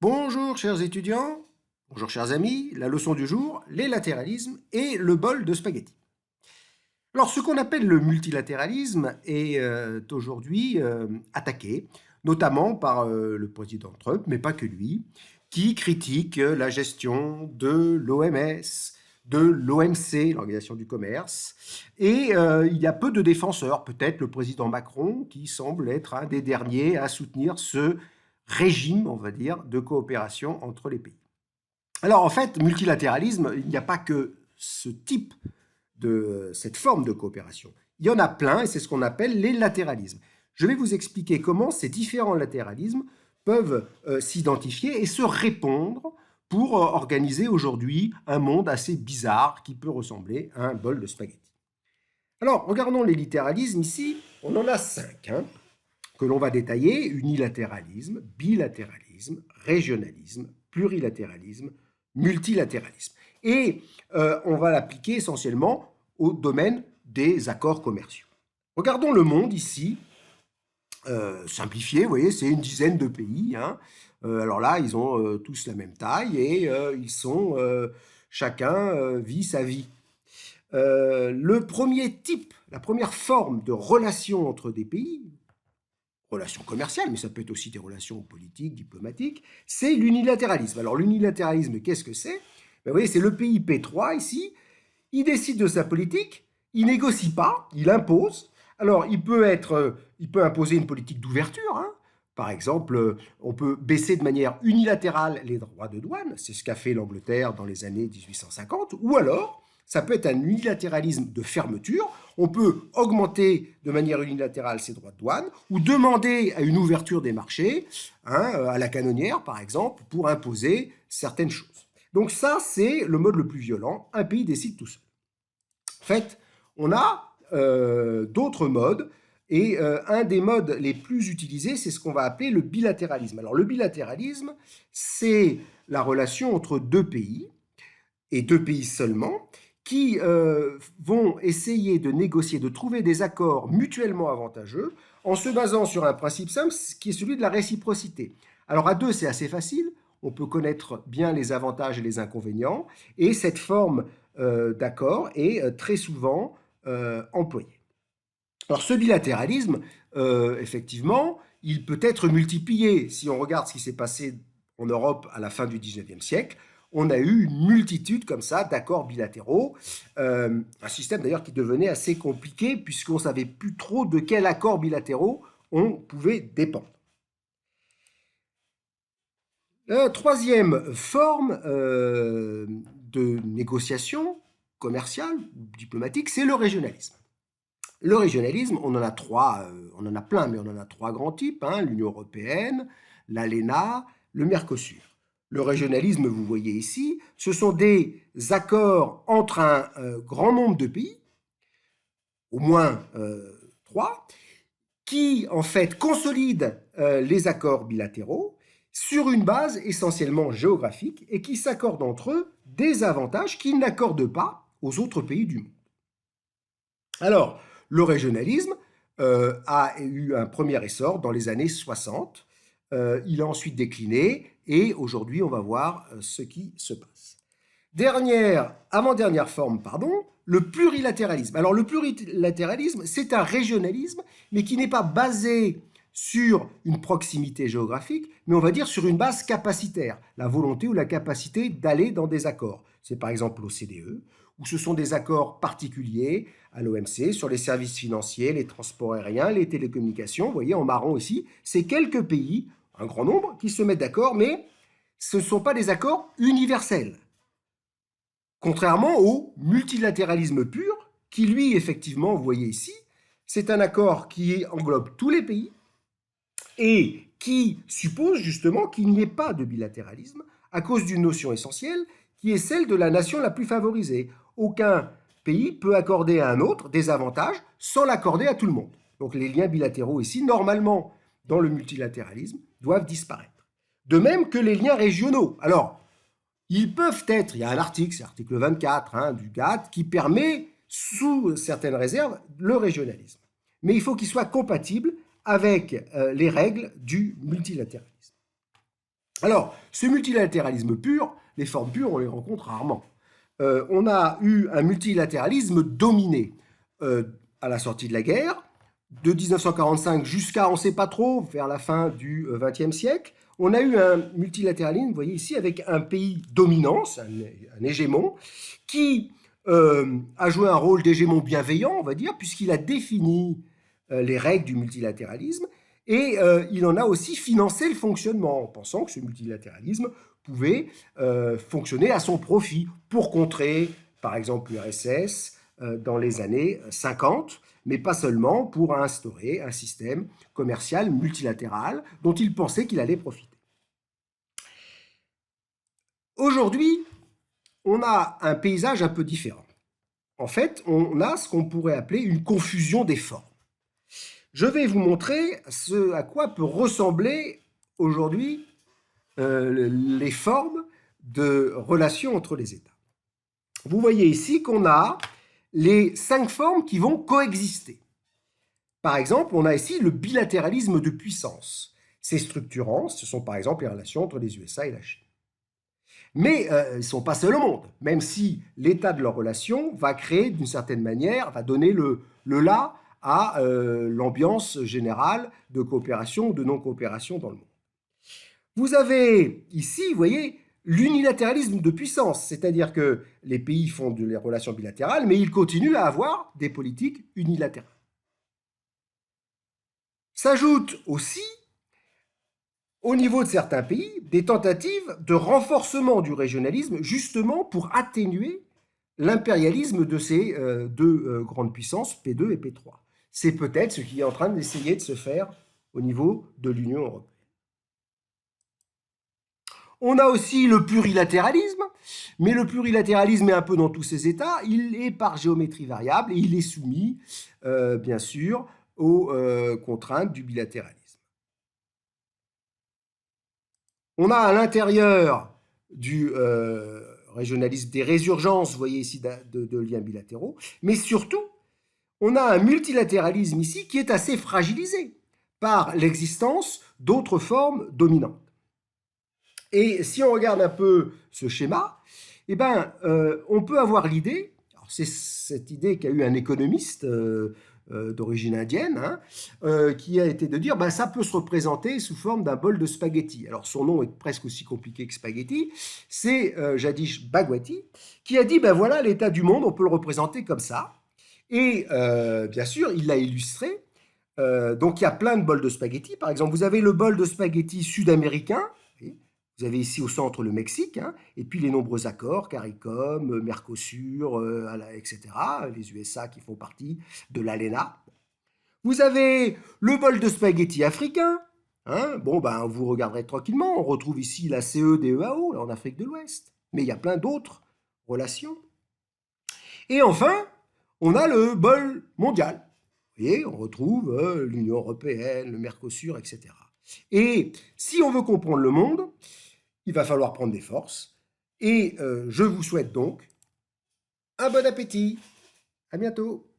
Bonjour chers étudiants, bonjour chers amis, la leçon du jour, les latéralismes et le bol de spaghettis. Alors ce qu'on appelle le multilatéralisme est aujourd'hui attaqué, notamment par le président Trump, mais pas que lui, qui critique la gestion de l'OMS, de l'OMC, l'Organisation du commerce, et il y a peu de défenseurs, peut-être le président Macron, qui semble être un des derniers à soutenir ce régime, on va dire, de coopération entre les pays. Alors en fait, multilatéralisme, il n'y a pas que ce type de cette forme de coopération. Il y en a plein et c'est ce qu'on appelle les latéralismes. Je vais vous expliquer comment ces différents latéralismes peuvent s'identifier et se répondre pour organiser aujourd'hui un monde assez bizarre qui peut ressembler à un bol de spaghettis. Alors, regardons les littéralismes ici. On en a cinq que l'on va détailler: unilatéralisme, bilatéralisme, régionalisme, plurilatéralisme, multilatéralisme. Et on va l'appliquer essentiellement au domaine des accords commerciaux. Regardons le monde ici, simplifié, vous voyez, c'est une dizaine de pays. Alors là, ils ont tous la même taille et ils sont, chacun vit sa vie. Le premier type, la première forme de relation entre des pays, relations commerciales, mais ça peut être aussi des relations politiques, diplomatiques, c'est l'unilatéralisme. Alors l'unilatéralisme, qu'est-ce que c'est? Vous voyez, c'est le pays P3 ici, il décide de sa politique, il négocie pas, il impose. Alors il peut imposer une politique d'ouverture. Par exemple, on peut baisser de manière unilatérale les droits de douane, c'est ce qu'a fait l'Angleterre dans les années 1850, ou alors ça peut être un unilatéralisme de fermeture. On peut augmenter de manière unilatérale ses droits de douane ou demander à une ouverture des marchés, à la canonnière par exemple, pour imposer certaines choses. Donc ça, c'est le mode le plus violent. Un pays décide tout seul. En fait, on a d'autres modes. Et un des modes les plus utilisés, c'est ce qu'on va appeler le bilatéralisme. Alors le bilatéralisme, c'est la relation entre deux pays, et deux pays seulement, qui vont essayer de négocier, de trouver des accords mutuellement avantageux en se basant sur un principe simple qui est celui de la réciprocité. Alors à deux, c'est assez facile, on peut connaître bien les avantages et les inconvénients, et cette forme d'accord est très souvent employée. Alors ce bilatéralisme, effectivement, il peut être multiplié. Si on regarde ce qui s'est passé en Europe à la fin du 19e siècle, on a eu une multitude comme ça d'accords bilatéraux, un système d'ailleurs qui devenait assez compliqué puisqu'on ne savait plus trop de quels accords bilatéraux on pouvait dépendre. La troisième forme de négociation commerciale ou diplomatique, c'est le régionalisme. Le régionalisme, on en a trois, on en a plein, mais on en a trois grands types, l'Union européenne, l'ALENA, le Mercosur. Le régionalisme, vous voyez ici, ce sont des accords entre un grand nombre de pays, au moins trois, qui en fait consolident les accords bilatéraux sur une base essentiellement géographique et qui s'accordent entre eux des avantages qu'ils n'accordent pas aux autres pays du monde. Alors, le régionalisme a eu un premier essor dans les années 60. Il a ensuite décliné et aujourd'hui, on va voir ce qui se passe. Avant-dernière forme, pardon, le plurilatéralisme. Alors, le plurilatéralisme, c'est un régionalisme, mais qui n'est pas basé sur une proximité géographique, mais on va dire sur une base capacitaire, la volonté ou la capacité d'aller dans des accords. C'est par exemple l'OCDE, où ce sont des accords particuliers à l'OMC sur les services financiers, les transports aériens, les télécommunications. Vous voyez en marron ici, c'est quelques pays, un grand nombre, qui se mettent d'accord, mais ce ne sont pas des accords universels. Contrairement au multilatéralisme pur, qui lui, effectivement, vous voyez ici, c'est un accord qui englobe tous les pays et qui suppose justement qu'il n'y ait pas de bilatéralisme à cause d'une notion essentielle qui est celle de la nation la plus favorisée. Aucun pays peut accorder à un autre des avantages sans l'accorder à tout le monde. Donc les liens bilatéraux ici, normalement, dans le multilatéralisme, doivent disparaître. De même que les liens régionaux. Alors, ils peuvent être, il y a un article, c'est l'article 24 du GATT, qui permet, sous certaines réserves, le régionalisme. Mais il faut qu'il soit compatible avec les règles du multilatéralisme. Alors, ce multilatéralisme pur, les formes pures, on les rencontre rarement. On a eu un multilatéralisme dominé à la sortie de la guerre, de 1945 jusqu'à, on ne sait pas trop, vers la fin du XXe siècle. On a eu un multilatéralisme, vous voyez ici, avec un pays dominant, un hégémon, qui a joué un rôle d'hégémon bienveillant, on va dire, puisqu'il a défini les règles du multilatéralisme et il en a aussi financé le fonctionnement en pensant que ce multilatéralisme pouvait fonctionner à son profit pour contrer, par exemple, l'URSS dans les années 50, mais pas seulement pour instaurer un système commercial multilatéral dont il pensait qu'il allait profiter. Aujourd'hui, on a un paysage un peu différent. En fait, on a ce qu'on pourrait appeler une confusion des formes. Je vais vous montrer ce à quoi peut ressembler aujourd'hui les formes de relations entre les États. Vous voyez ici qu'on a les 5 formes qui vont coexister. Par exemple, on a ici le bilatéralisme de puissance. C'est structurant, ce sont par exemple les relations entre les USA et la Chine. Mais ils ne sont pas seuls au monde, même si l'état de leur relation va créer d'une certaine manière, va donner le là à l'ambiance générale de coopération ou de non-coopération dans le monde. Vous avez ici, vous voyez, l'unilatéralisme de puissance, c'est-à-dire que les pays font des relations bilatérales, mais ils continuent à avoir des politiques unilatérales. S'ajoute aussi, au niveau de certains pays, des tentatives de renforcement du régionalisme, justement pour atténuer l'impérialisme de ces deux grandes puissances, P2 et P3. C'est peut-être ce qui est en train d'essayer de se faire au niveau de l'Union européenne. On a aussi le plurilatéralisme, mais le plurilatéralisme est un peu dans tous ces États. Il est par géométrie variable et il est soumis, bien sûr, aux contraintes du bilatéralisme. On a à l'intérieur du régionalisme des résurgences, vous voyez ici, de liens bilatéraux, mais surtout, on a un multilatéralisme ici qui est assez fragilisé par l'existence d'autres formes dominantes. Et si on regarde un peu ce schéma, eh ben, on peut avoir l'idée, c'est cette idée qu'a eu un économiste d'origine indienne, hein, qui a été de dire ben, ça peut se représenter sous forme d'un bol de spaghettis. Alors son nom est presque aussi compliqué que spaghetti, c'est Jadish Bhagwati, qui a dit ben voilà l'état du monde, on peut le représenter comme ça. Et bien sûr, il l'a illustré. Donc il y a plein de bols de spaghettis. Par exemple, vous avez le bol de spaghettis sud-américain. Vous avez ici au centre le Mexique, hein, et puis les nombreux accords, CARICOM, Mercosur, etc., les USA qui font partie de l'ALENA. Vous avez le bol de spaghettis africain. Hein, bon, ben, vous regarderez tranquillement. On retrouve ici la CEDEAO, là, en Afrique de l'Ouest. Mais il y a plein d'autres relations. Et enfin, on a le bol mondial. Vous voyez, on retrouve l'Union européenne, le Mercosur, etc. Et si on veut comprendre le monde, il va falloir prendre des forces. Et je vous souhaite donc un bon appétit. À bientôt.